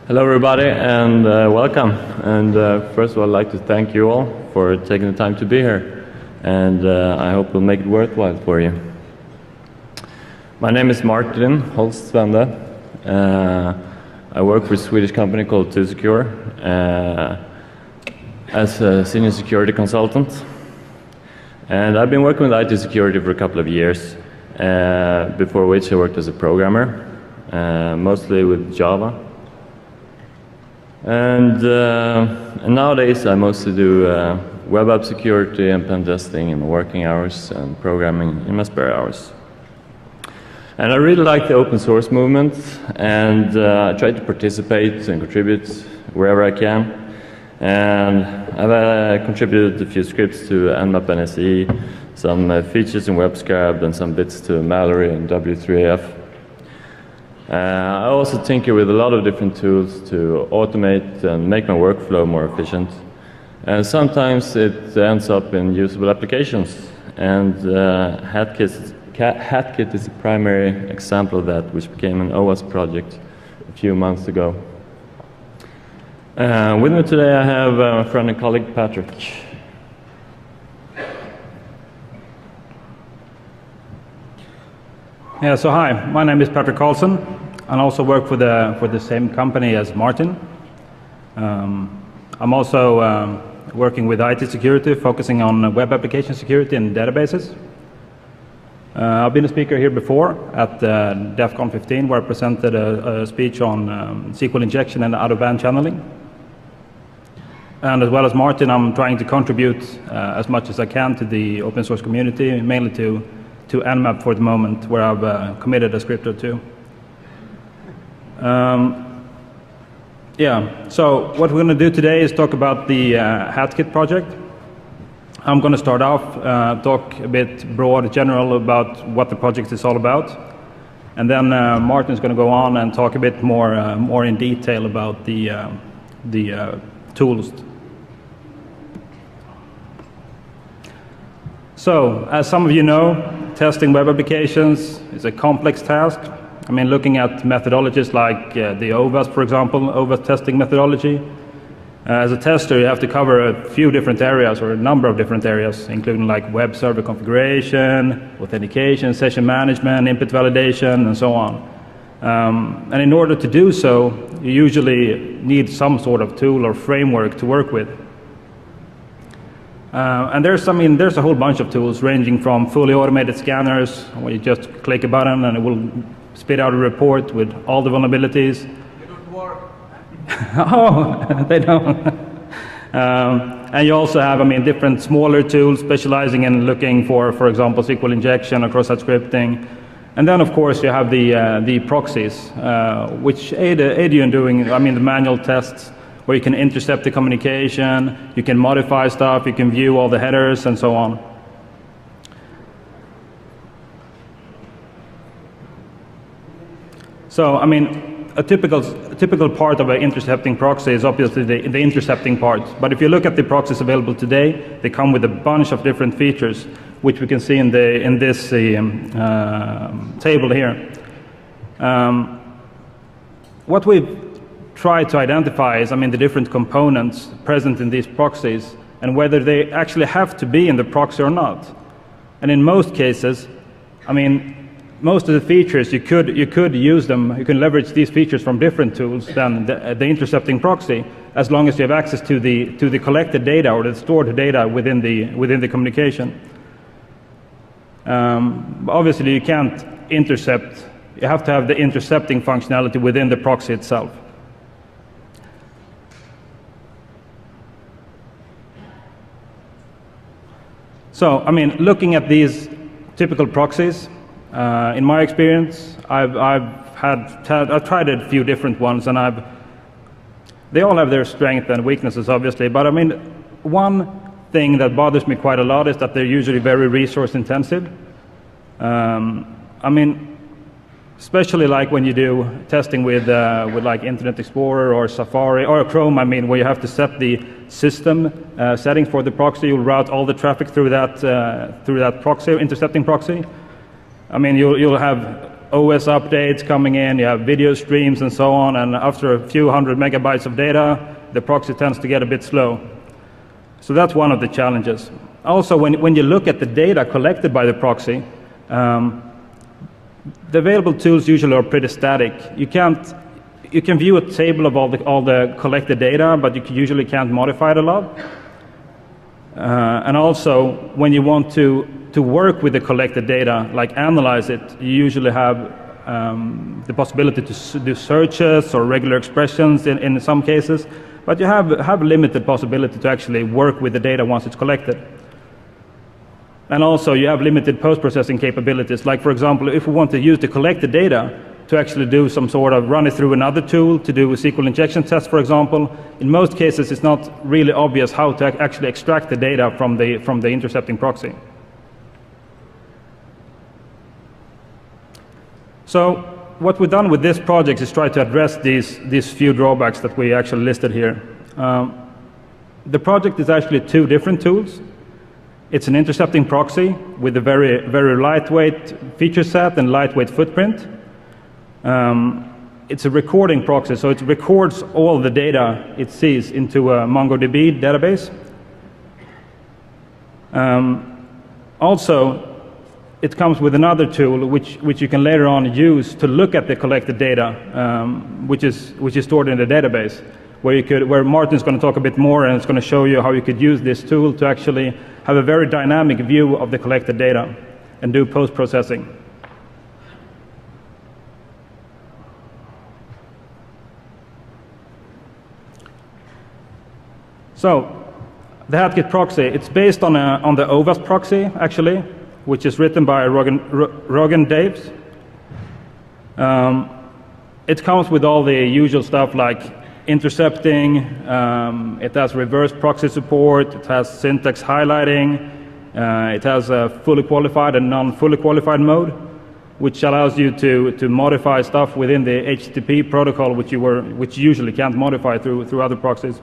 Hello everybody and welcome. And first of all, I'd like to thank you all for taking the time to be here. And I hope we'll make it worthwhile for you. My name is Martin Holst Swende. I work for a Swedish company called 2Secure as a senior security consultant. And I've been working with IT security for a couple of years, before which I worked as a programmer, mostly with Java. And nowadays I mostly do web app security and pen testing in my working hours and programming in my spare hours. And I really like the open source movement, and I try to participate and contribute wherever I can. And I've contributed a few scripts to Nmap NSE, some features in WebScribe, and some bits to Mallory and W3AF. I also tinker with a lot of different tools to automate and make my workflow more efficient. And sometimes it ends up in usable applications. And Hatkit is a primary example of that, which became an Owasp project a few months ago. With me today I have my friend and colleague Patrik. Yeah, so hi, my name is Patrik Karlsson, and I also work for the same company as Martin. I'm also working with IT security, focusing on web application security and databases. I've been a speaker here before at DEFCON 15, where I presented a speech on SQL injection and out-of-band channeling. And as well as Martin, I'm trying to contribute as much as I can to the open source community, mainly to Nmap for the moment, where I've committed a script or two. Yeah, so what we're going to do today is talk about the Hatkit project. I'm going to start off, talk a bit broad, general about what the project is all about. And then Martin's going to go on and talk a bit more in detail about the tools. So, as some of you know, testing web applications is a complex task. I mean, looking at methodologies like the Owasp, for example, Owasp testing methodology. As a tester, you have to cover a few different areas, or a number of different areas, including like web server configuration, authentication, session management, input validation, and so on. And in order to do so, you usually need some sort of tool or framework to work with. And there's a whole bunch of tools ranging from fully automated scanners, where you just click a button and it will spit out a report with all the vulnerabilities. They don't work. Oh, they don't. And you also have, different smaller tools specializing in looking for example, SQL injection or cross-site scripting. And then, of course, you have the proxies, which aid you in doing, the manual tests, where you can intercept the communication, you can modify stuff, you can view all the headers, and so on. So, a typical part of an intercepting proxy is obviously the intercepting part. But if you look at the proxies available today, they come with a bunch of different features, which we can see in this table here. What we've tried to identify is, the different components present in these proxies, and whether they actually have to be in the proxy or not. And in most cases, most of the features, you could use them, you can leverage these features from different tools than the intercepting proxy, as long as you have access to the collected data or the stored data within the communication. Obviously, you can't intercept. You have to have the intercepting functionality within the proxy itself. So, looking at these typical proxies, in my experience, I've tried a few different ones, and they all have their strengths and weaknesses, obviously. But one thing that bothers me quite a lot is that they're usually very resource intensive. Especially like when you do testing with like Internet Explorer or Safari or Chrome, where you have to set the system settings for the proxy. You'll route all the traffic through that proxy, intercepting proxy. You'll have OS updates coming in, you have video streams and so on, and after a few hundred megabytes of data, the proxy tends to get a bit slow. So that's one of the challenges. Also, when you look at the data collected by the proxy, the available tools usually are pretty static. You can view a table of all the collected data, but you usually can't modify it a lot. And also, when you want to work with the collected data, like analyze it, you usually have the possibility to do searches or regular expressions in some cases, but you have a limited possibility to actually work with the data once it's collected. And also, you have limited post-processing capabilities. Like, for example, if we want to use the collected data to actually do some sort of run it through another tool to do a SQL injection test, for example, in most cases it's not really obvious how to actually extract the data from the intercepting proxy. So what we've done with this project is try to address these few drawbacks that we actually listed here. The project is actually two different tools. It's an intercepting proxy with a very, very lightweight feature set and lightweight footprint. It's a recording proxy, so it records all the data it sees into a MongoDB database. Also, it comes with another tool which you can later on use to look at the collected data, which is stored in the database, where Martin's going to talk a bit more, and it's going to show you how you could use this tool to actually have a very dynamic view of the collected data and do post-processing. So, the Hatkit proxy, it's based on the Owasp proxy, actually, which is written by Rogan Daves. It comes with all the usual stuff like intercepting, it has reverse proxy support, it has syntax highlighting, it has a fully qualified and non-fully qualified mode, which allows you to modify stuff within the HTTP protocol, which you usually can't modify through other proxies.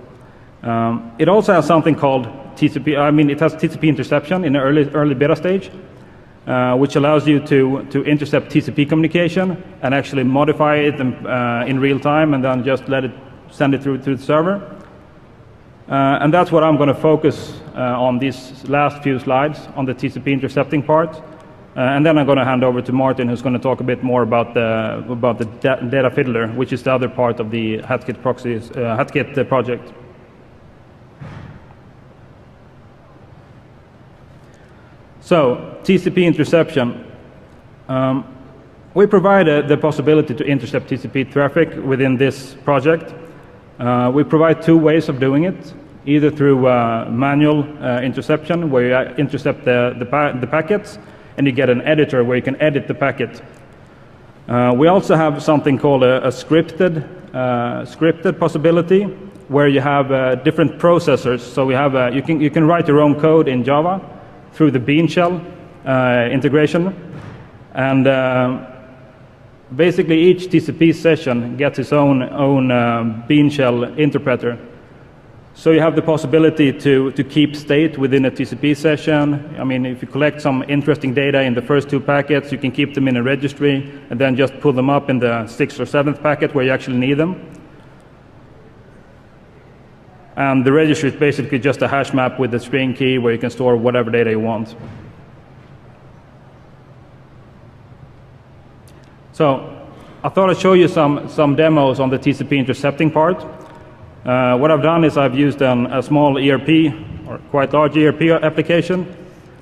It also has something called TCP. It has TCP interception in the early beta stage, which allows you to intercept TCP communication and actually modify it in real time, and then just send it through to the server. And that's what I'm going to focus on these last few slides, on the TCP intercepting part. And then I'm going to hand over to Martin, who's going to talk a bit more about the data fiddler, which is the other part of the Hatkit Hatkit project. So, TCP interception. We provide the possibility to intercept TCP traffic within this project. We provide two ways of doing it, either through manual interception, where you intercept the packets, and you get an editor where you can edit the packet. We also have something called a scripted possibility, where you have different processors. So we have you can write your own code in Java through the bean shell integration, and basically each TCP session gets its own bean shell interpreter. So you have the possibility to keep state within a TCP session. I mean, if you collect some interesting data in the first two packets, you can keep them in a registry and then just pull them up in the 6th or 7th packet where you actually need them. And the registry is basically just a hash map with a string key where you can store whatever data you want. So I thought I'd show you some demos on the TCP intercepting part. What I've done is I've used a small ERP, or quite large ERP application,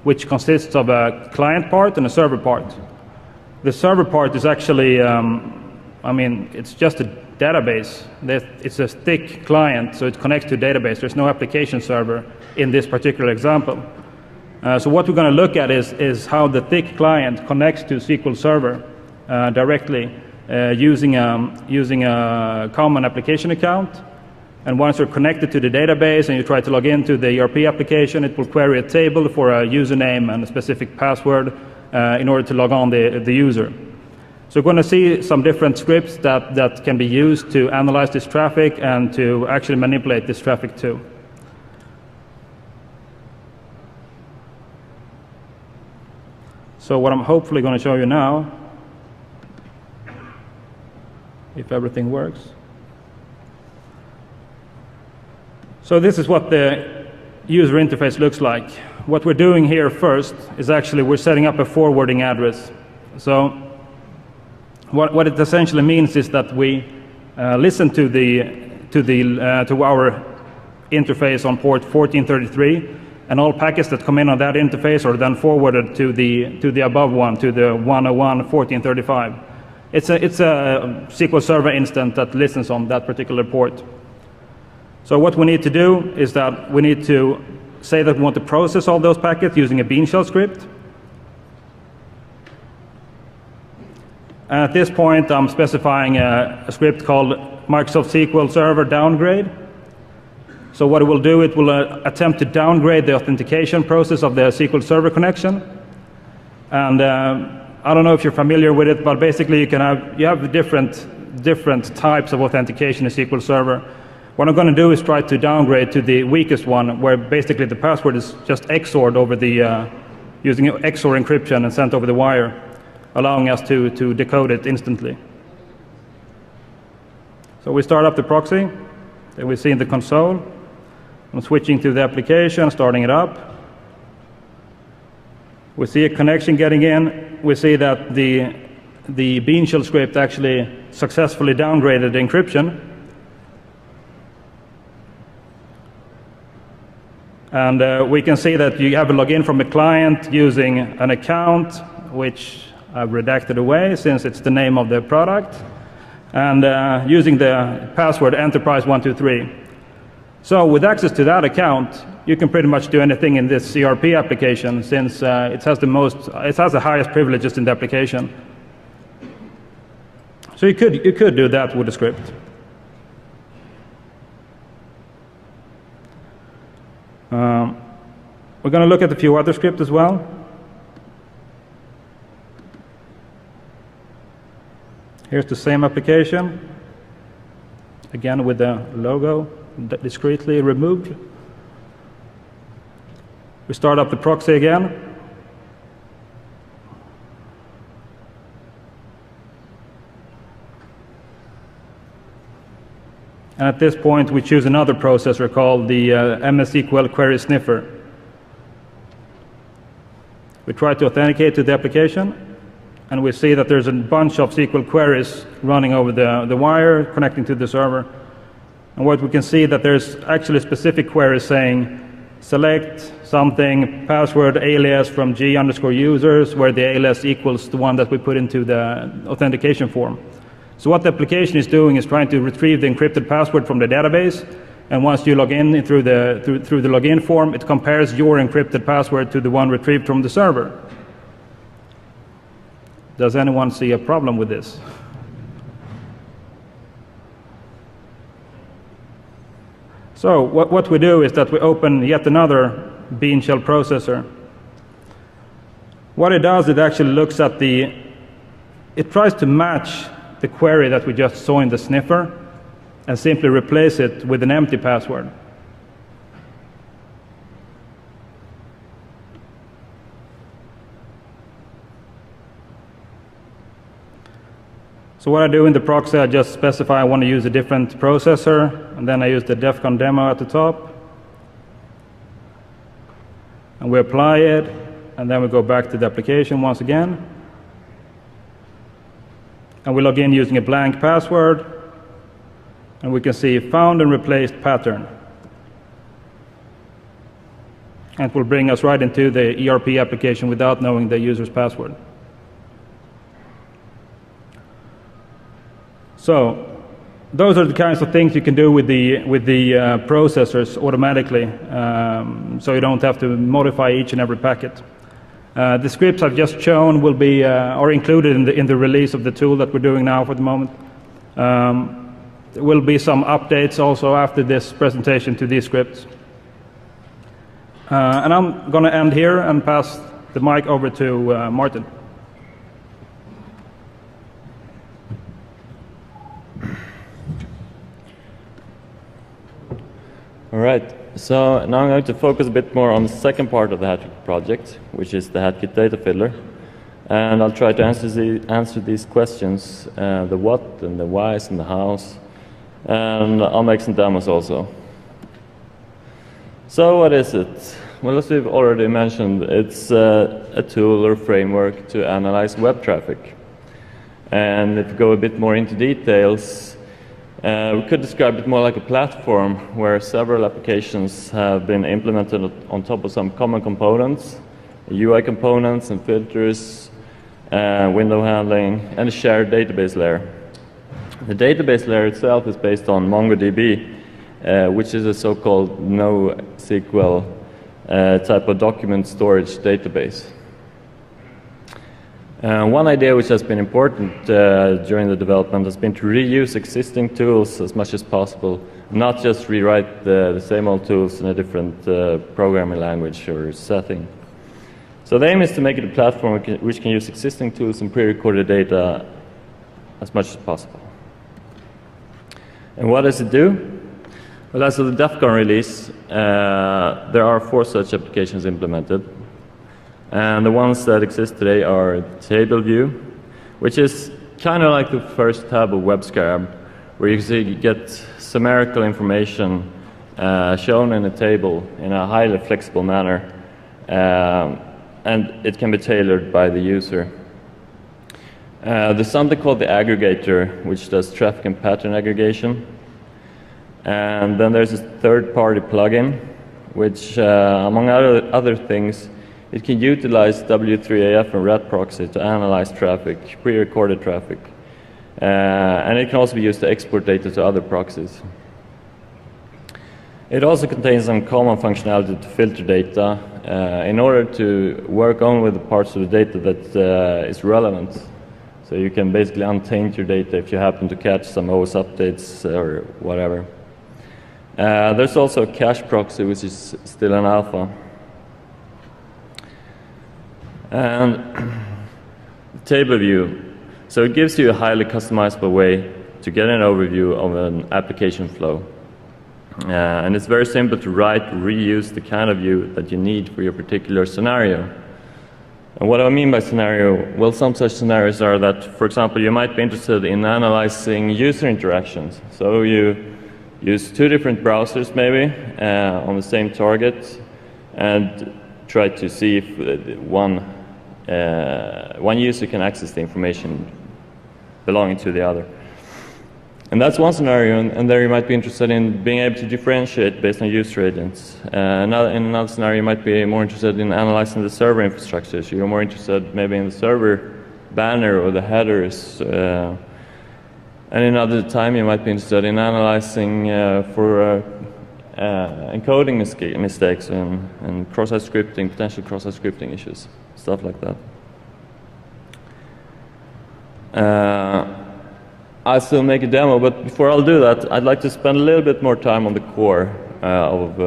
which consists of a client part and a server part. The server part is actually, it's just a database. It's a thick client, so it connects to a database. There's no application server in this particular example. So what we're going to look at is how the thick client connects to SQL Server directly using a common application account. And once you're connected to the database and you try to log into the ERP application, it will query a table for a username and a specific password in order to log on the user. So we're going to see some different scripts that can be used to analyze this traffic and to actually manipulate this traffic too. So what I'm hopefully going to show you now if everything works. So this is what the user interface looks like. What we're doing here first is actually we're setting up a forwarding address. So what it essentially means is that we listen to our interface on port 1433, and all packets that come in on that interface are then forwarded to the above one, to the 101.1435. It's a SQL Server instance that listens on that particular port. So what we need to do is that we need to say that we want to process all those packets using a bean shell script. And at this point, I'm specifying a script called Microsoft SQL Server downgrade. So what it will do, it will attempt to downgrade the authentication process of the SQL Server connection. And I don't know if you're familiar with it, but basically you have different types of authentication in SQL Server. What I'm going to do is try to downgrade to the weakest one, where basically the password is just XORed over using XOR encryption and sent over the wire, allowing us to decode it instantly. So we start up the proxy. Then we see in the console. I'm switching to the application, starting it up. We see a connection getting in. We see that the bean shell script actually successfully downgraded the encryption. And we can see that you have a login from a client using an account, which I've redacted away since it's the name of the product, and using the password enterprise123. So with access to that account, you can pretty much do anything in this ERP application, since it has the highest privileges in the application. So you could do that with a script. We're going to look at a few other scripts as well. Here's the same application, again with the logo discreetly removed. We start up the proxy again. And at this point, we choose another processor called the MS SQL Query Sniffer. We try to authenticate to the application, and we see that there's a bunch of SQL queries running over the wire, connecting to the server. And what we can see that there's actually specific queries saying, select something, password alias from G_users, where the alias equals the one that we put into the authentication form. So what the application is doing is trying to retrieve the encrypted password from the database, and once you log in through the login form, it compares your encrypted password to the one retrieved from the server. Does anyone see a problem with this? So what we do is that we open yet another bean shell processor. What it does, it actually looks at it tries to match the query that we just saw in the sniffer and simply replace it with an empty password. So what I do in the proxy, I just specify I want to use a different processor, and then I use the DEFCON demo at the top. And we apply it, and then we go back to the application once again. And we log in using a blank password, and we can see found and replaced pattern. And it will bring us right into the ERP application without knowing the user's password. So those are the kinds of things you can do with the processors automatically, so you don't have to modify each and every packet. The scripts I've just shown are included in the release of the tool that we're doing now for the moment. There will be some updates also after this presentation to these scripts. And I'm going to end here and pass the mic over to Martin. All right, so now I'm going to focus a bit more on the second part of the Hatkit project, which is the Hatkit data fiddler. And I'll try to answer these questions, the what and the whys and the hows. And I'll make some demos also. So what is it? Well, as we've already mentioned, it's a tool or framework to analyze web traffic. And if we go a bit more into details, we could describe it more like a platform where several applications have been implemented on top of some common components, UI components and filters, window handling, and a shared database layer. The database layer itself is based on MongoDB, which is a so-called NoSQL type of document storage database. One idea which has been important during the development has been to reuse existing tools as much as possible, not just rewrite the same old tools in a different programming language or setting. So the aim is to make it a platform which can use existing tools and pre-recorded data as much as possible. And what does it do? Well, as of the DEFCON release, there are 4 such applications implemented. And the ones that exist today are table view, which is kind of like the first tab of WebScarab, where you get sumerical information shown in a table in a highly flexible manner, and it can be tailored by the user. There's something called the aggregator, which does traffic and pattern aggregation. And then there's a third-party plugin, which, among other things, it can utilize W3AF and rat proxy to analyze traffic, pre-recorded traffic. And it can also be used to export data to other proxies. It also contains some common functionality to filter data in order to work only with the parts of the data that is relevant. So you can basically untaint your data if you happen to catch some OS updates or whatever. There's also a cache proxy, which is still an alpha. And table view. So it gives you a highly customizable way to get an overview of an application flow. And it's very simple to write, reuse the kind of view that you need for your particular scenario. And what do I mean by scenario? Well, some such scenarios are that, for example, you might be interested in analyzing user interactions. So you use 2 different browsers maybe on the same target and try to see if one user can access the information belonging to the other. And that's one scenario, and there you might be interested in being able to differentiate based on user agents. In another scenario, you might be more interested in analyzing the server infrastructure. So you're more interested maybe in the server banner or the headers. And in another time, you might be interested in analyzing for encoding mistakes and cross-site scripting, potential cross-site scripting issues, stuff like that. I'll still make a demo, but before I'll do that, I'd like to spend a little bit more time on the core of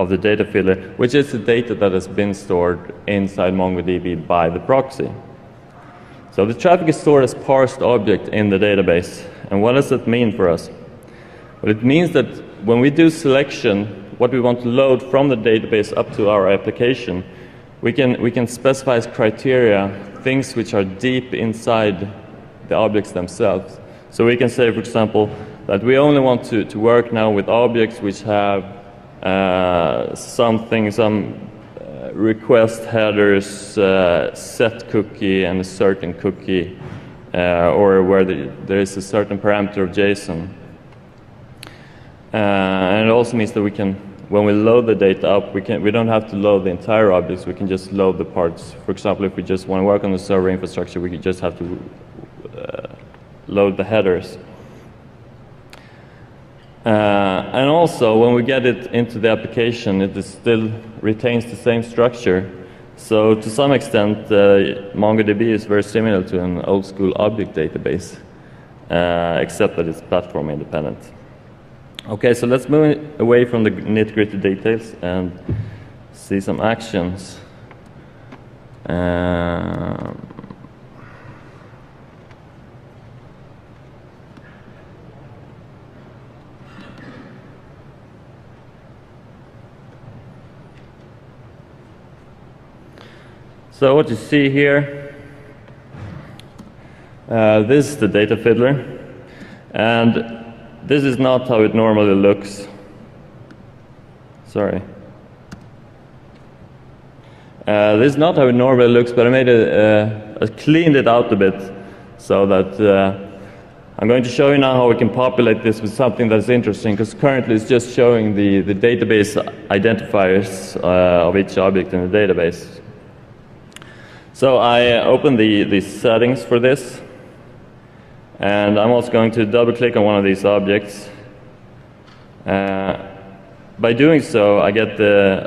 the data filter, which is the data that has been stored inside MongoDB by the proxy. So the traffic is stored as parsed object in the database. And what does that mean for us? Well, it means that when we do selection, what we want to load from the database up to our application, we can specify as criteria things which are deep inside the objects themselves. So we can say, for example, that we only want to work now with objects which have some request headers, set cookie and a certain cookie, or where there is a certain parameter of JSON. And it also means that we can, when we load the data up, we don't have to load the entire objects, we can just load the parts. For example, if we just want to work on the server infrastructure, we just have to load the headers. And also, when we get it into the application, it still retains the same structure. So to some extent, MongoDB is very similar to an old-school object database, except that it's platform independent. Okay, so let's move away from the nitty-gritty details and see some actions. So what you see here, this is the data fiddler, and this is not how it normally looks. Sorry. This is not how it normally looks, but I made I cleaned it out a bit so that I'm going to show you now how we can populate this with something that's interesting, because currently it's just showing the database identifiers of each object in the database. So I open the settings for this, and I'm also going to double click on one of these objects. By doing so, I get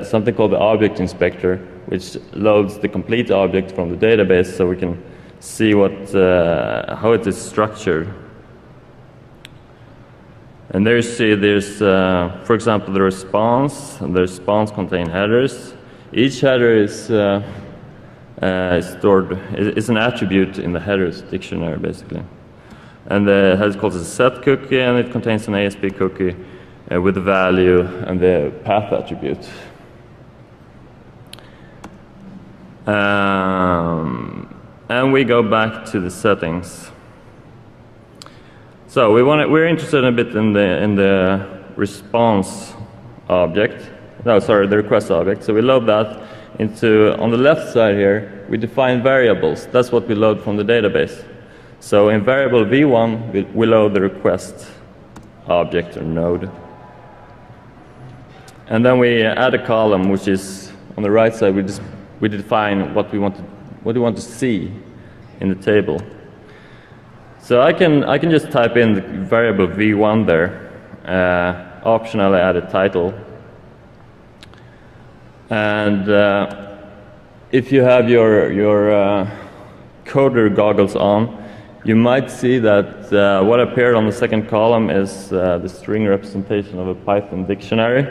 something called the object inspector, which loads the complete object from the database so we can see how it is structured. And there you see there's, for example, the response, and the response contains headers. Each header is stored, is an attribute in the headers dictionary, basically. And the header is called a set cookie, and it contains an ASP cookie with the value and the path attribute. And we go back to the settings. So we're interested a bit in the response object. No, sorry, the request object. So we load that into, on the left side here, we define variables. That's what we load from the database. So in variable v1, we load the request object or node. And then we add a column, which is on the right side. We define what we want to see in the table. So I can just type in the variable v1 there. Optionally add a title. And if you have your coder goggles on, you might see that what appeared on the second column is the string representation of a Python dictionary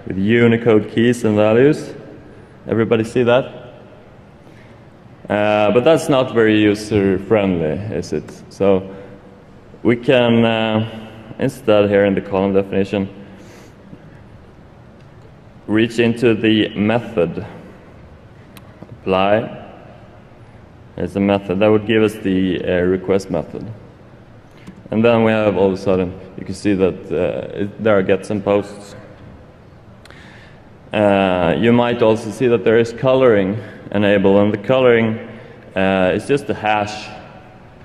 with Unicode keys and values. Everybody see that? But that's not very user-friendly, is it? So we can, instead here in the column definition, reach into the method. Apply. It's a method. That would give us the request method. And then we have, all of a sudden, you can see that there are gets and posts. You might also see that there is coloring enabled, and the coloring is just a hash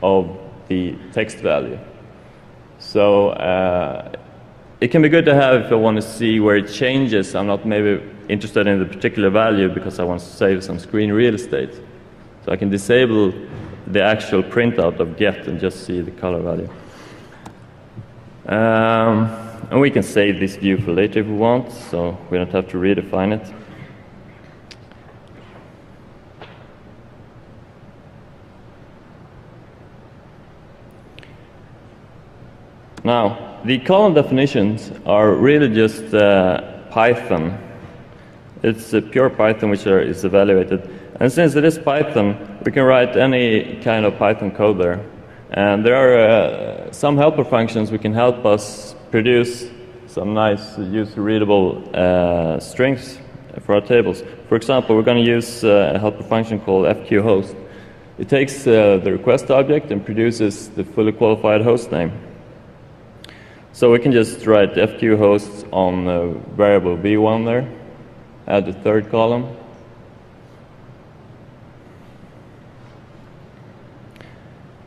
of the text value. So it can be good to have if I want to see where it changes. I'm not maybe interested in the particular value because I want to save some screen real estate. So I can disable the actual printout of get and just see the color value. And we can save this view for later if we want, so we don't have to redefine it. Now, the column definitions are really just Python. It's pure Python which is evaluated. And since it is Python, we can write any kind of Python code there. And there are some helper functions which can help us produce some nice user-readable strings for our tables. For example, we're going to use a helper function called fqhost. It takes the request object and produces the fully qualified host name. So we can just write fqhost on variable v1 there, add the third column.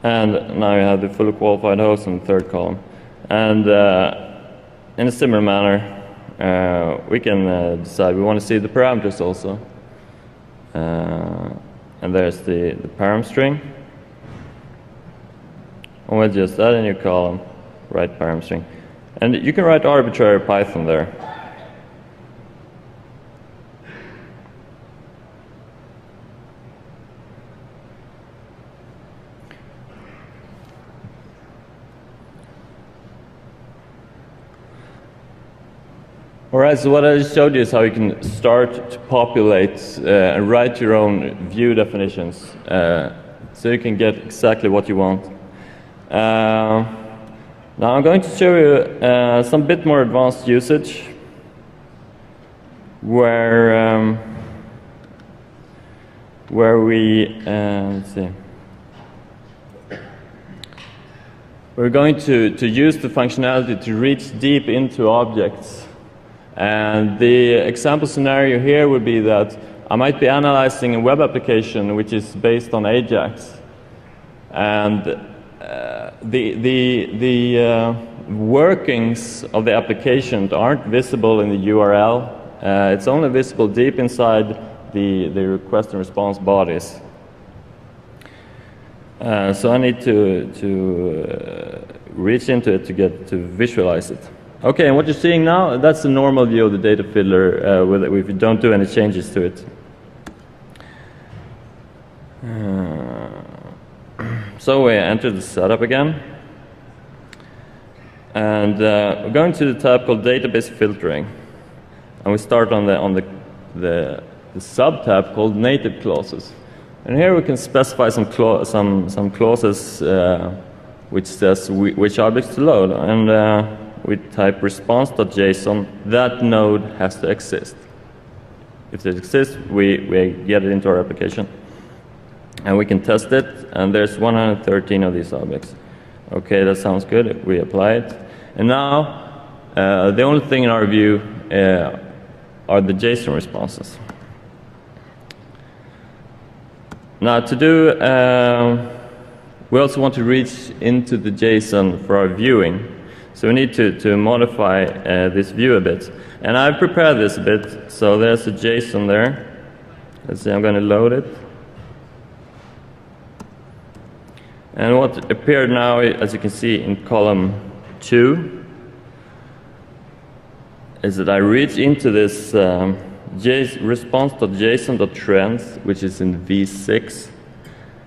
And now you have the fully qualified host in the third column. And in a similar manner, we can decide we want to see the parameters also. And there's the param string. And we'll just add a new column, write param string. And you can write arbitrary Python there. Alright, so what I just showed you is how you can start to populate and write your own view definitions so you can get exactly what you want. Now I'm going to show you some bit more advanced usage where we, let's see, we're going to use the functionality to reach deep into objects. And the example scenario here would be that I might be analyzing a web application which is based on Ajax. And the workings of the application aren't visible in the URL. It's only visible deep inside the request and response bodies. So I need to reach into it to get to visualize it. Okay, and what you're seeing now, that's the normal view of the data fiddler if you don't do any changes to it. So we enter the setup again. And we're going to the tab called database filtering. And we start on the sub-tab called native clauses. And here we can specify some clauses which says which objects to load. And we type response.json, that node has to exist. If it exists, we get it into our application. And we can test it, and there's 113 of these objects. Okay, that sounds good. We apply it. And now, the only thing in our view are the JSON responses. Now, to do, we also want to reach into the JSON for our viewing. So we need to modify this view a bit. And I've prepared this a bit, so there's a JSON there. Let's see, I'm going to load it. And what appeared now, as you can see in column 2, is that I reach into this response.json.trends, which is in v6.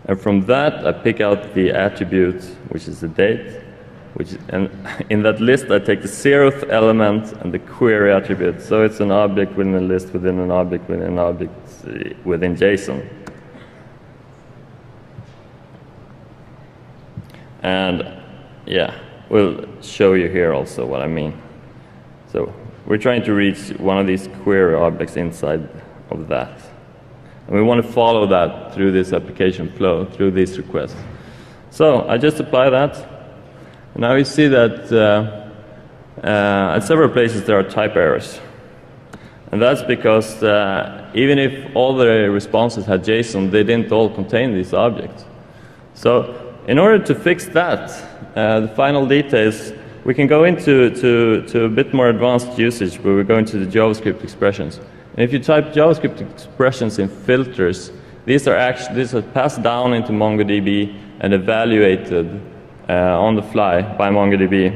And from that, I pick out the attribute, which is the date. And in that list, I take the 0th element and the query attribute. So it's an object within a list within an object within an object within JSON. And yeah, we'll show you here also what I mean. So we're trying to reach one of these query objects inside of that. And we want to follow that through this application flow, through these requests. So I just apply that. And now you see that at several places there are type errors. And that's because even if all the responses had JSON, they didn't all contain these objects. So in order to fix that, the final details, we can go into a bit more advanced usage where we go into the JavaScript expressions. And if you type JavaScript expressions in filters, these are passed down into MongoDB and evaluated on the fly by MongoDB.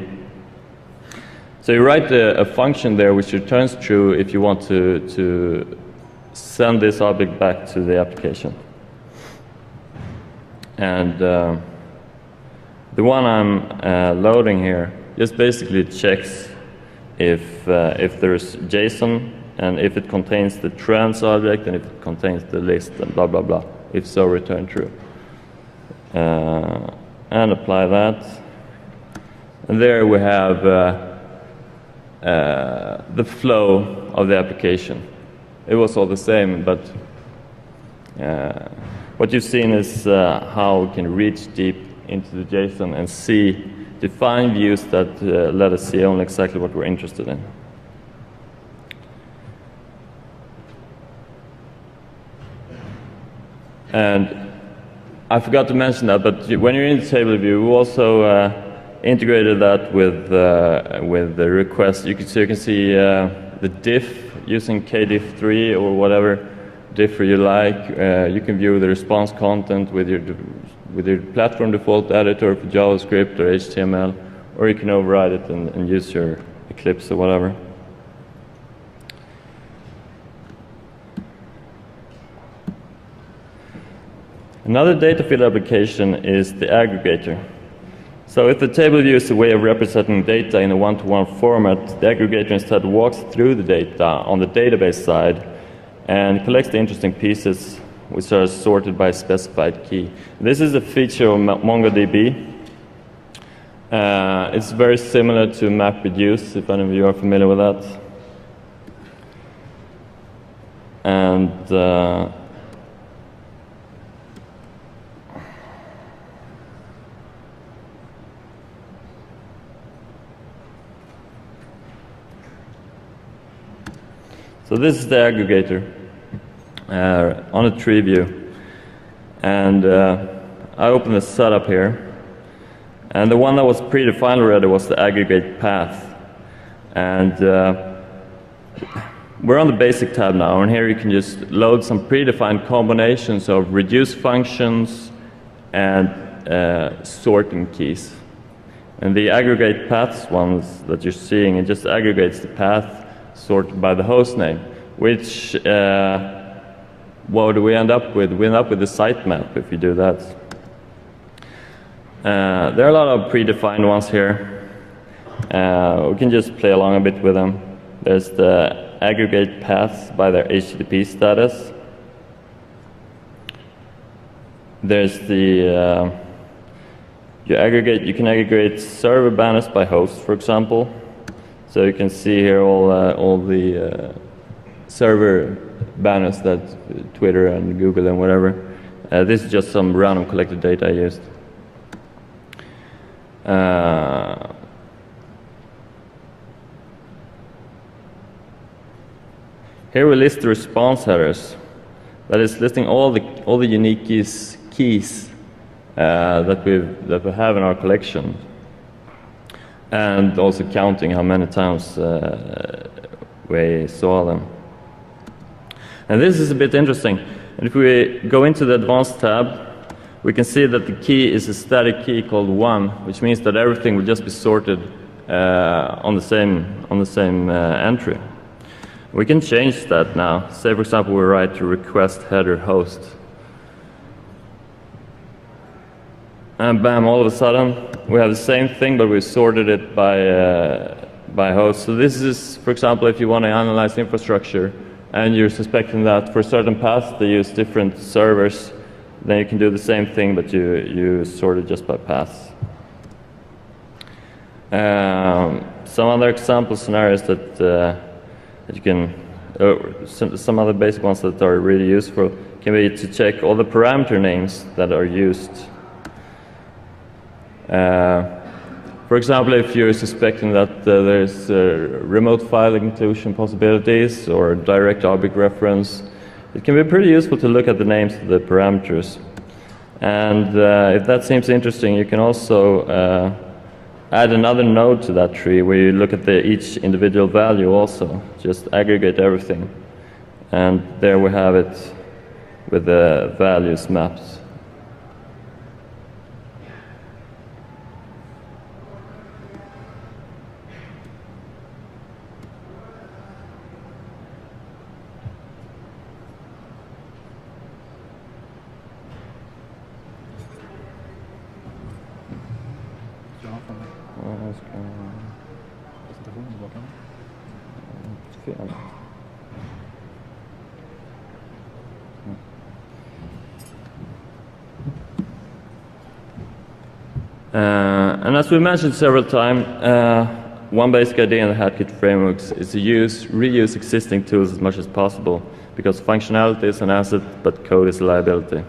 So you write a function there which returns true if you want to send this object back to the application. And the one I'm loading here just basically checks if there's JSON and if it contains the trends object and if it contains the list and blah blah blah. If so, return true. And apply that. And there we have the flow of the application. It was all the same, but what you've seen is how we can reach deep into the JSON and define views that let us see only exactly what we're interested in. And I forgot to mention that, but when you're in the table view, we also integrated that with the request. You can see the diff using kdiff3 or whatever differ you like. You can view the response content with your platform default editor for JavaScript or HTML, or you can override it and use your Eclipse or whatever. Another data field application is the aggregator. So if the table view is a way of representing data in a one-to-one format, the aggregator instead walks through the data on the database side and collects the interesting pieces which are sorted by specified key. This is a feature of MongoDB. It's very similar to MapReduce, if any of you are familiar with that. So this is the aggregator on a tree view. And I open the setup here. And the one that was predefined already was the aggregate path. And we're on the basic tab now, and here you can just load some predefined combinations of reduce functions and sorting keys. And the aggregate paths ones that you're seeing, it just aggregates the path sorted by the host name, which what do we end up with? We end up with the sitemap if you do that. There are a lot of predefined ones here. We can just play along a bit with them. There's the aggregate paths by their HTTP status. There's the you can aggregate server banners by host, for example. So you can see here all the server banners that Twitter and Google and whatever. This is just some random collected data I used. Here we list the response headers. That is listing all the unique keys that we have in our collection, and also counting how many times we saw them. And this is a bit interesting. And if we go into the advanced tab, we can see that the key is a static key called 1, which means that everything will just be sorted on the same entry. We can change that now. Say, for example, we write to request header host. And bam, all of a sudden, we have the same thing, but we sorted it by host. So this is, for example, if you want to analyze infrastructure, and you're suspecting that for certain paths they use different servers, then you can do the same thing, but you sort it just by paths. Some other example scenarios that you can, some other basic ones that are really useful can be to check all the parameter names that are used. For example, if you're suspecting that there's remote file inclusion possibilities or direct object reference, it can be pretty useful to look at the names of the parameters. And if that seems interesting, you can also add another node to that tree where you look at each individual value also. Just aggregate everything. And there we have it with the values mapped. And as we mentioned several times, one basic idea in the Hatkit frameworks is to reuse existing tools as much as possible, because functionality is an asset, but code is a liability.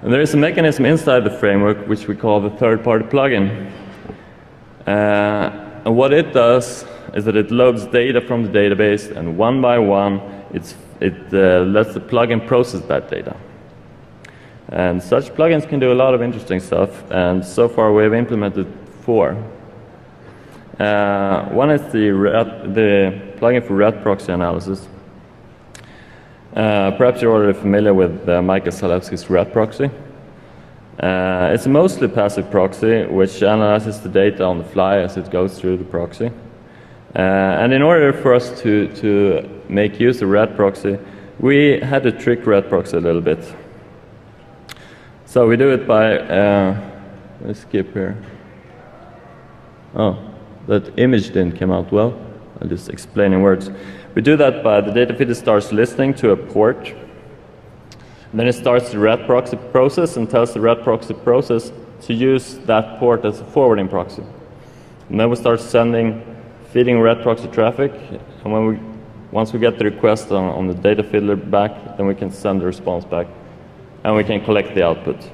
And there is a mechanism inside the framework which we call the third-party plugin. And what it does is that it loads data from the database, and one by one, it lets the plugin process that data. And such plugins can do a lot of interesting stuff, and so far we have implemented 4. One is the plugin for rat proxy analysis. Perhaps you're already familiar with Michael Zalewski's rat proxy. It's a mostly passive proxy which analyzes the data on the fly as it goes through the proxy. And in order for us to make use of rat proxy, we had to trick rat proxy a little bit. So we do it by, let's skip here. Oh, that image didn't come out well. I'll just explain in words. We do that by the data feeder starts listening to a port. And then it starts the rat proxy process and tells the rat proxy process to use that port as a forwarding proxy. And then we start feeding rat proxy traffic. And once we get the request on the data feeder back, then we can send the response back. And we can collect the output.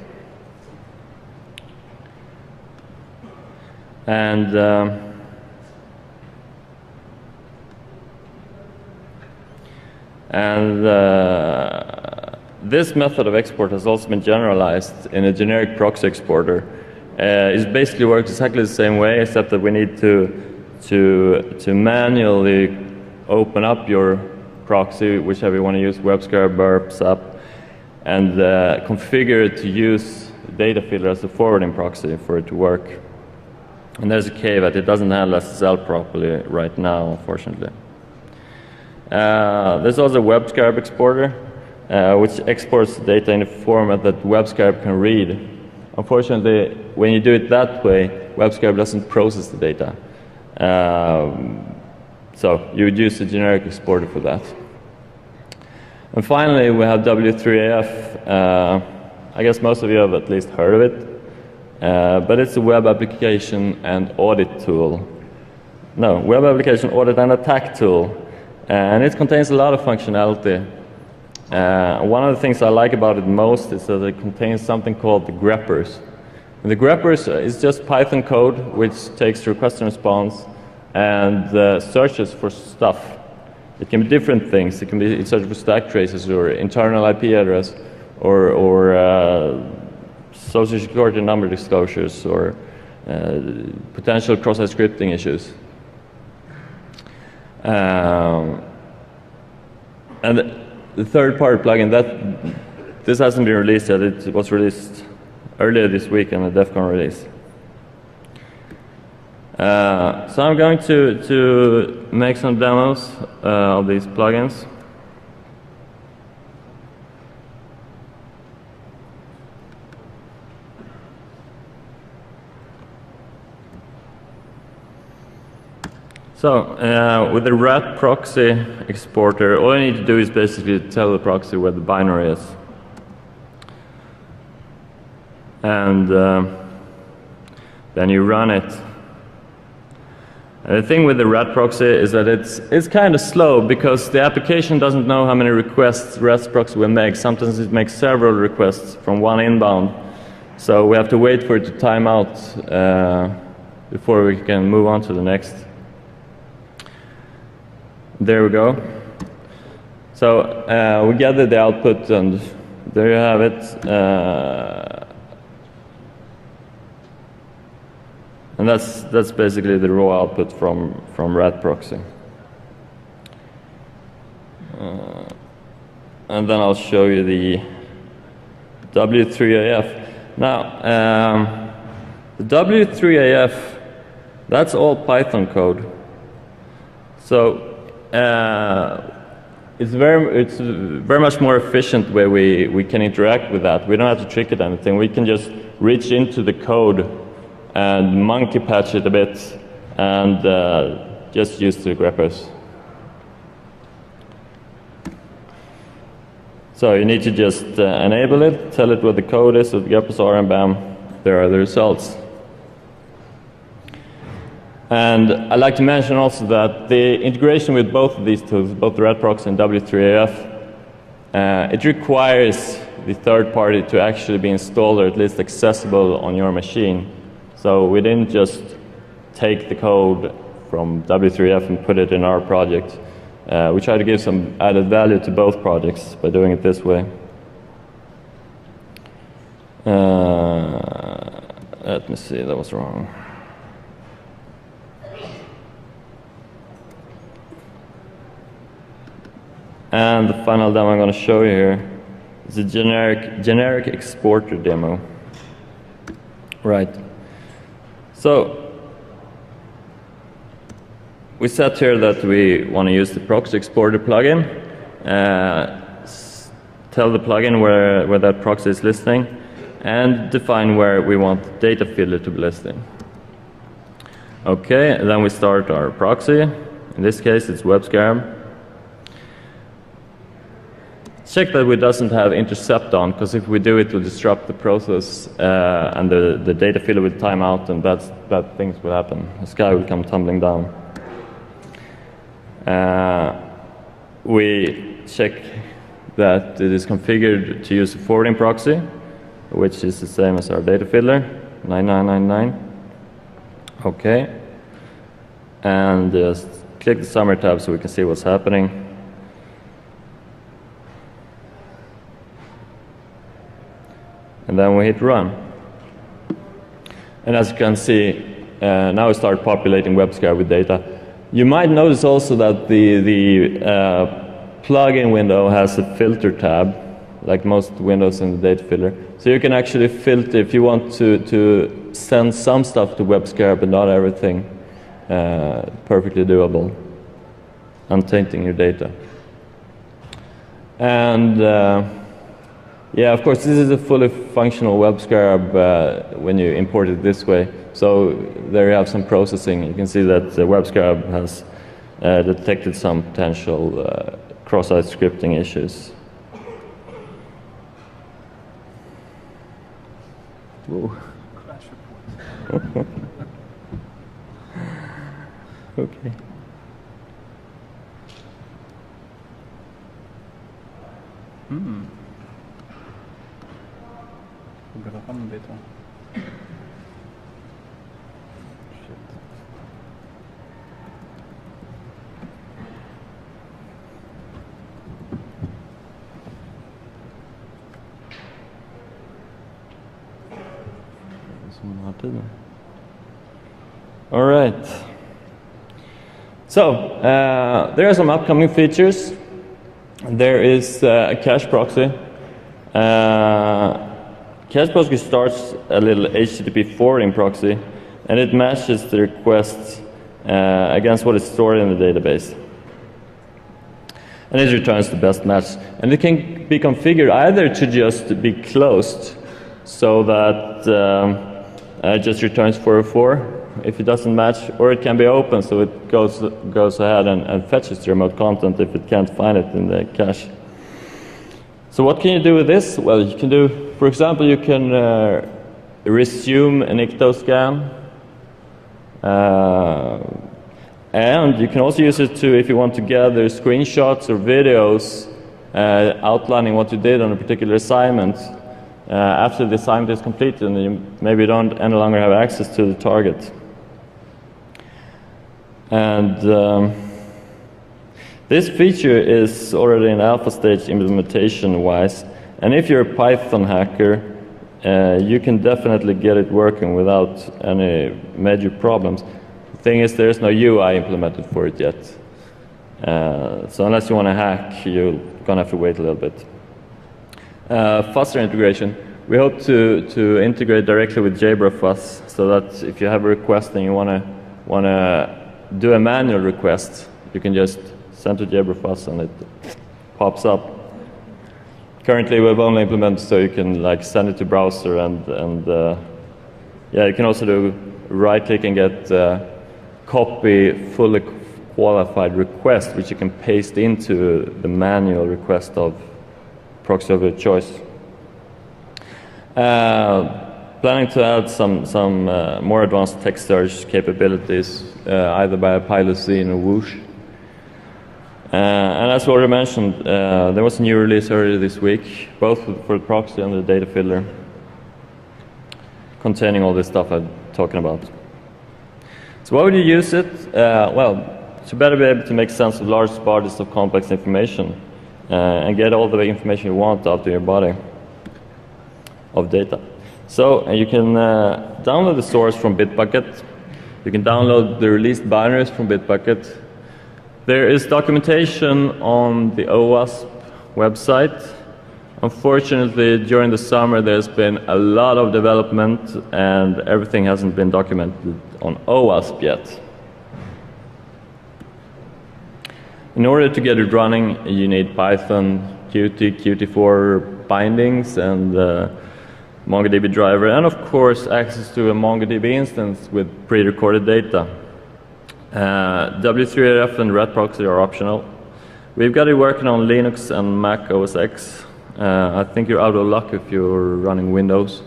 And And this method of export has also been generalized in a generic proxy exporter. It basically works exactly the same way, except that we need to manually open up your proxy, whichever you want to use, WebScribe, burp, SAP, and configure it to use data filler as a forwarding proxy for it to work. And there's a caveat, it doesn't handle SSL properly right now, unfortunately. There's also a WebScribe exporter, which exports data in a format that WebScribe can read. Unfortunately, when you do it that way, WebScribe doesn't process the data. So you would use a generic exporter for that. And finally, we have W3AF. I guess most of you have at least heard of it. But it's a web application and audit tool. No, web application audit and attack tool. And it contains a lot of functionality. One of the things I like about it most is that it contains something called the greppers. And the greppers is just Python code which takes request and response and searches for stuff. It can be different things. It can be search for stack traces or internal IP address or social security number disclosures or potential cross-site scripting issues. And the third-party plugin, this hasn't been released yet. It was released earlier this week in the DEFCON release. So I'm going to make some demos of these plugins. So with the rat proxy exporter, all you need to do is basically tell the proxy where the binary is. And then you run it. And the thing with the rat proxy is that it's kind of slow because the application doesn't know how many requests rat proxy will make. Sometimes it makes several requests from one inbound. So we have to wait for it to time out before we can move on to the next. There we go. So we gathered the output, and there you have it. And that's basically the raw output from rat proxy. And then I'll show you the W3AF. Now, the W3AF, that's all Python code. So it's very much more efficient way we can interact with that. We don't have to trick it anything. We can just reach into the code and monkey patch it a bit and just use the greppers. So you need to just enable it, tell it what the code is, what the greppers are, and bam, there are the results. And I'd like to mention also that the integration with both of these tools, both the rat proxy and W3AF, it requires the third party to actually be installed or at least accessible on your machine. So we didn't just take the code from W3AF and put it in our project. We try to give some added value to both projects by doing it this way. Let me see, that was wrong. And the final demo I'm going to show you here is a generic exporter demo. Right. So we set here that we want to use the proxy exporter plugin. Tell the plugin where that proxy is listening, and define where we want the data filler to be listing. Okay, and then we start our proxy. In this case, it's WebScribe. Check that it doesn't have intercept on, because if we do, it will disrupt the process and the data filler will time out, and bad things will happen. The sky will come tumbling down. We check that it is configured to use a forwarding proxy, which is the same as our data filler, 9999. Okay. And just click the summary tab so we can see what's happening. and then we hit run. And as you can see, now we start populating WebScribe with data. You might notice also that the plugin window has a filter tab, like most windows in the data filter. So you can actually filter if you want to send some stuff to WebScribe, but not everything. Perfectly doable, untainting your data. And yeah, of course, this is a fully functional WebScribe when you import it this way. So there you have some processing. You can see that the WebScribe has detected some potential cross-site scripting issues. Whoa. Okay. All right. So there are some upcoming features. There is a cache proxy. Cache proxy starts a little HTTP forwarding proxy, and it matches the requests against what is stored in the database. And it returns the best match. And it can be configured either to just be closed, so that it just returns 404 if it doesn't match, or it can be open, so it goes ahead and fetches the remote content if it can't find it in the cache. So what can you do with this? Well, you can do, for example, you can resume an icto scan, and you can also use it to, if you want to gather screenshots or videos outlining what you did on a particular assignment. After the assignment is completed, and you maybe don't any longer have access to the target. And this feature is already in alpha stage implementation-wise, and if you're a Python hacker, you can definitely get it working without any major problems. The thing is, there is no UI implemented for it yet. So unless you want to hack, you're going to have to wait a little bit. Faster integration. We hope to integrate directly with JBraFuzz, so that if you have a request and you want to do a manual request, you can just send to JBraFuzz and it pops up. Currently, we've only implemented so you can like send it to browser, and yeah, you can also do right-click and get copy fully qualified request, which you can paste into the manual request of proxy of your choice. Planning to add some more advanced text search capabilities, either by a pilot-scene or whoosh. And as already mentioned, there was a new release earlier this week, both for the proxy and the data filter, containing all this stuff I'm talking about. So why would you use it? Well, to better be able to make sense of large bodies of complex information, and get all the information you want out of your body of data. So you can download the source from Bitbucket. You can download the released binaries from Bitbucket. There is documentation on the Owasp website. Unfortunately, during the summer there's been a lot of development and everything hasn't been documented on Owasp yet. In order to get it running, you need Python, Qt, Qt4 bindings, and MongoDB driver, and of course access to a MongoDB instance with pre-recorded data. W3RF and Rat proxy are optional. We've got it working on Linux and Mac OS X. I think you're out of luck if you're running Windows.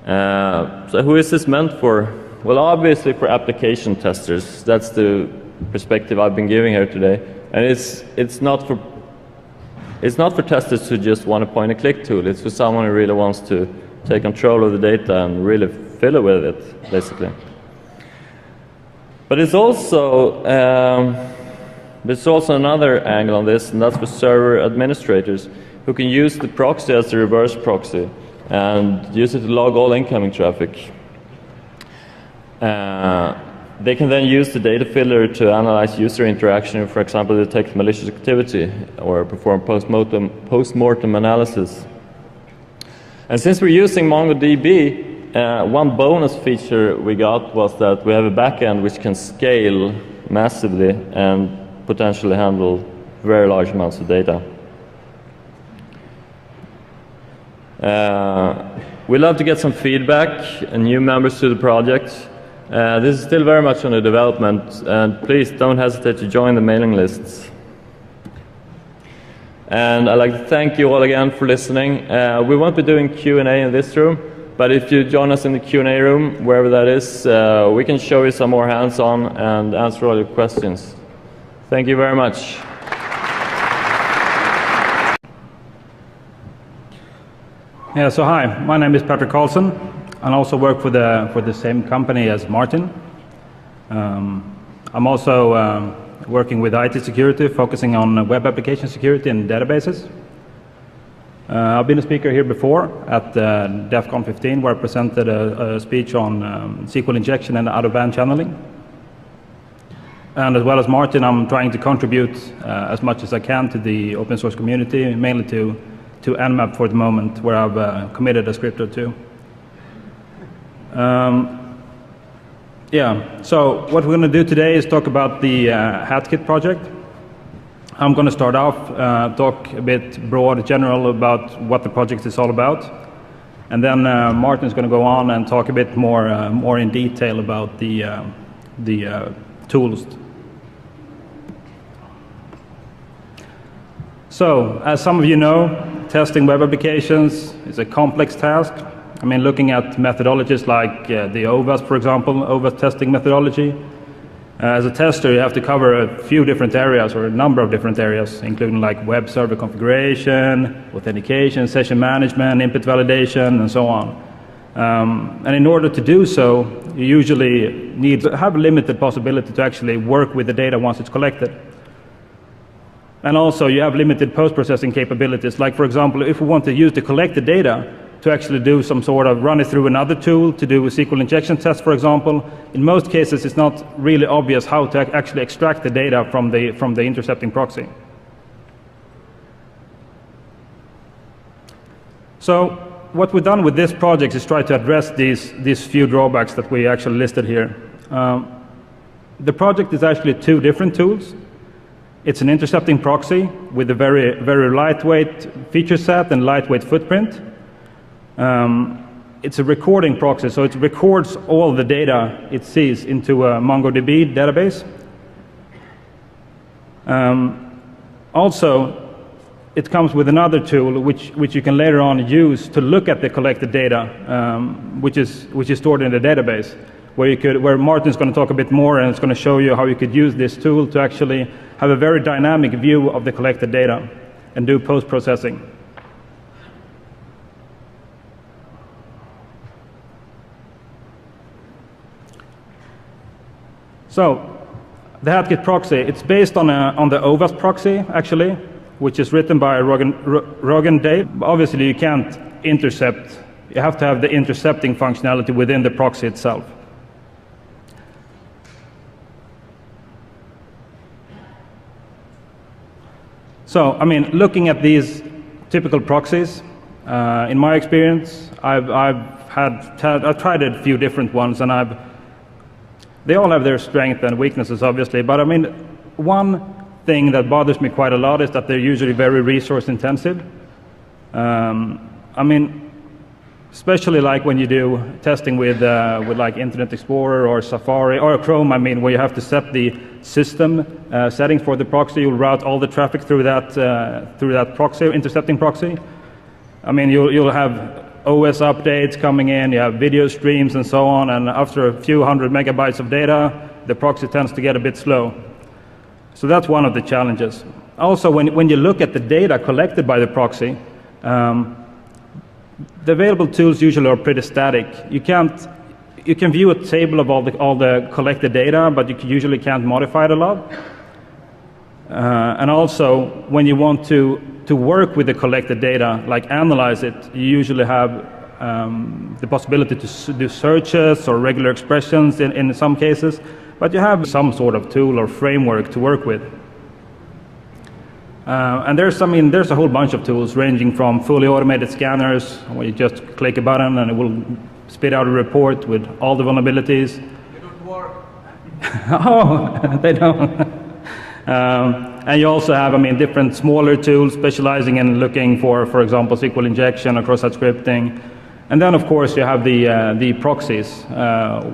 So who is this meant for? Well, obviously for application testers. That's the perspective I've been giving here today. And it's not for testers who just want a point-and-click tool. It's for someone who really wants to take control of the data and really fiddle with it, basically. But there's also another angle on this, and that's for server administrators. who can use the proxy as the reverse proxy and use it to log all incoming traffic. They can then use the data filler to analyze user interaction, for example, detect malicious activity or perform post-mortem analysis. And since we're using MongoDB, one bonus feature we got was that we have a backend which can scale massively and potentially handle very large amounts of data. We'd love to get some feedback and new members to the project. This is still very much under development, and please don't hesitate to join the mailing lists. And I'd like to thank you all again for listening. We won't be doing Q&A in this room, but if you join us in the Q&A room, wherever that is, we can show you some more hands-on and answer all your questions. Thank you very much. Yeah, so hi, my name is Patrik Karlsson, and I also work for the same company as Martin. I'm also working with IT security, focusing on web application security and databases. I've been a speaker here before at DEFCON 15, where I presented a speech on SQL injection and out-of-band channeling. And as well as Martin, I'm trying to contribute as much as I can to the open source community, mainly to Nmap for the moment, where I've committed a script or two. Yeah, so what we're going to do today is talk about the Hatkit project. I'm going to start off, talk a bit broad, general about what the project is all about. And then Martin's going to go on and talk a bit more in detail about the tools. So, as some of you know, testing web applications is a complex task. I mean, looking at methodologies like the Owasp, for example, Owasp testing methodology. As a tester, you have to cover a few different areas, or a number of different areas, including like web server configuration, authentication, session management, input validation, and so on. And in order to do so, you usually need to have a limited possibility to actually work with the data once it's collected. And also, you have limited post-processing capabilities. Like, for example, if we want to use the collected data to actually do some sort of run it through another tool to do a SQL injection test, for example, in most cases, it's not really obvious how to actually extract the data from the intercepting proxy. So, what we've done with this project is try to address these few drawbacks that we actually listed here. The project is actually two different tools. It's an intercepting proxy with a very, very lightweight feature set and lightweight footprint. It's a recording proxy, so it records all the data it sees into a MongoDB database. Also, it comes with another tool which you can later on use to look at the collected data, which is stored in the database, where Martin's going to talk a bit more, and it's going to show you how you could use this tool to actually have a very dynamic view of the collected data and do post-processing. So, the Hatkit proxy, it's based on the Owasp proxy, actually, which is written by Rogan Dave. Obviously, you can't intercept. You have to have the intercepting functionality within the proxy itself. So, I mean, looking at these typical proxies, in my experience, I've tried a few different ones, and they all have their strengths and weaknesses, obviously. But I mean, one thing that bothers me quite a lot is that they're usually very resource intensive. I mean, especially like when you do testing with like Internet Explorer or Safari or Chrome. I mean, where you have to set the system settings for the proxy, you'll route all the traffic through that proxy, intercepting proxy. I mean, you'll have OS updates coming in, you have video streams and so on, and after a few hundred megabytes of data, the proxy tends to get a bit slow. So that's one of the challenges. Also, when you look at the data collected by the proxy, the available tools usually are pretty static. You can view a table of all the collected data, but you usually can't modify it a lot. And also, when you want to to work with the collected data, like analyze it, you usually have the possibility to do searches or regular expressions in some cases, but you have some sort of tool or framework to work with. And there's a whole bunch of tools ranging from fully automated scanners, where you just click a button and it will spit out a report with all the vulnerabilities. They don't work. Oh, they don't. And you also have, different smaller tools specializing in looking for example, SQL injection or cross-site scripting. And then, of course, you have the proxies,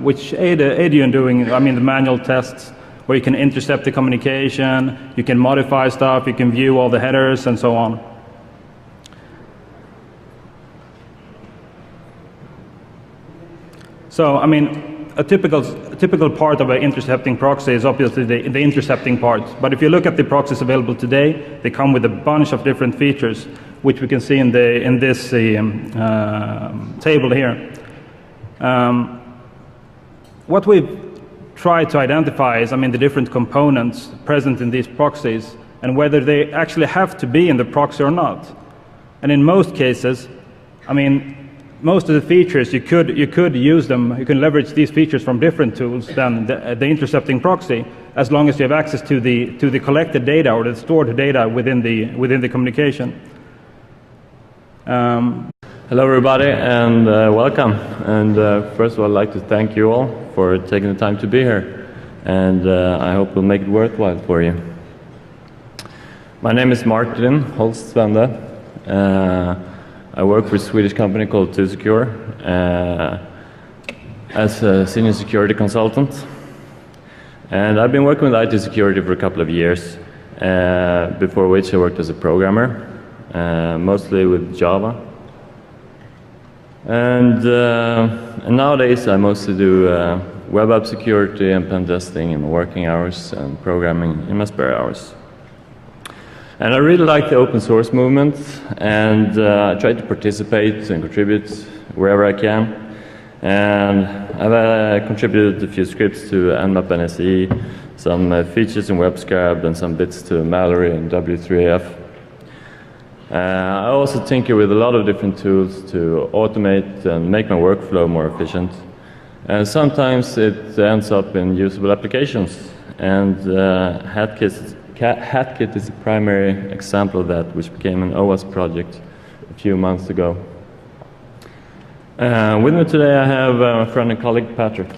which aid you in doing, the manual tests, where you can intercept the communication, you can modify stuff, you can view all the headers, and so on. So, a typical part of an intercepting proxy is obviously the intercepting part. But if you look at the proxies available today, they come with a bunch of different features, which we can see in this table here. What we've tried to identify is, the different components present in these proxies and whether they actually have to be in the proxy or not. And in most cases, most of the features, you could use them, you can leverage these features from different tools than the intercepting proxy, as long as you have access to the collected data or the stored data within the communication. Hello everybody, and welcome. And first of all, I'd like to thank you all for taking the time to be here, and I hope we'll make it worthwhile for you. My name is Martin Holst Swende. I work for a Swedish company called 2Secure as a senior security consultant. And I've been working with IT security for a couple of years, before which I worked as a programmer, mostly with Java. And nowadays I mostly do web app security and pen testing in my working hours and programming in my spare hours. And I really like the open source movement, and I try to participate and contribute wherever I can. And I've contributed a few scripts to Nmap NSE, some features in WebScribe, and some bits to Mallory and W3AF. I also tinker with a lot of different tools to automate and make my workflow more efficient. And sometimes it ends up in usable applications. And Hatkit is a primary example of that, which became an Owasp project a few months ago. With me today I have my friend and colleague Patrik.